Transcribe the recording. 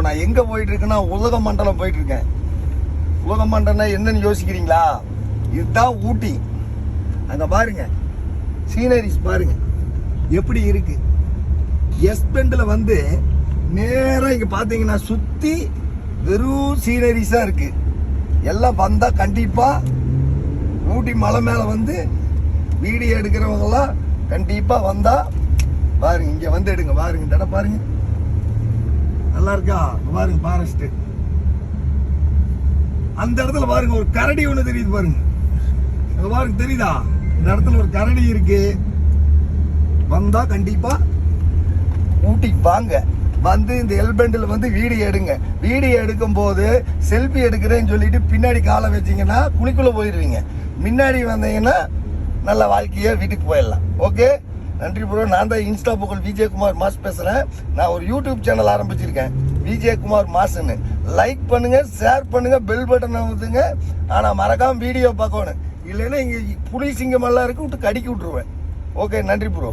நான் எங்க போயிட்டு இருக்கேன்னா உதகமண்டலம் போயிட்டு இருக்கேன். உதகமண்டலம்னா என்னன்னு யோசிக்கிறீங்களா? இதுதான் ஊட்டி. அங்க பாருங்க, சீனரிஸ் பாருங்க எப்படி இருக்கு. எஸ் பெண்ட்ல வந்து நேரம் இங்க பாத்தீங்கன்னா சுத்தி வெறும் சீனரிஸா இருக்கு. எல்லாம் வந்தா கண்டிப்பா ஊட்டி மலை மேல வந்து வீடியோ எடுக்கிறவங்க எல்லாம் கண்டிப்பா வந்தா பாருங்க, இங்க வந்து எடுங்க. பாருங்க இந்த இடம் பாருங்க, நல்லா இருக்கா? பாருங்க ஃபாரஸ்ட். அந்த இடத்துல பாருங்க ஒரு கரடி ஒண்ணு தெரியுது பாருங்க. அங்க பாருங்க, தெரியுதா? இந்த இடத்துல ஒரு கரடி இருக்கு. வந்தா கண்டிப்பா ஊட்டி வாங்க, வந்து இந்த எல்பெண்டில் வந்து வீடியோ எடுங்க. வீடியோ எடுக்கும் போது செல்ஃபி எடுக்கிறேன்னு சொல்லிட்டு பின்னாடி காலை வச்சீங்கன்னா குழிக்குள்ள போயிடுவீங்க. முன்னாடி வந்தீங்கன்னா நல்ல வாழ்க்கையா வீட்டுக்கு போயிடலாம். ஓகே, நன்றி ப்ரோ. நான் தான் இன்ஸ்டா புகழ் விஜயகுமார் மாஸ் பேசுறேன். நான் ஒரு யூடியூப் சேனல் ஆரம்பிச்சிருக்கேன், விஜயகுமார் மாஸ்ன்னு. லைக் பண்ணுங்க, ஷேர் பண்ணுங்க, பெல் பட்டன் அமுத்துங்க. ஆனா மறக்காம வீடியோ பார்க்கணும், இல்லைன்னா இங்க புலி சிங்கம் எல்லாம் இருக்கு, விட்டு கடிக்கி விட்டுருவேன். ஓகே, நன்றி ப்ரோ.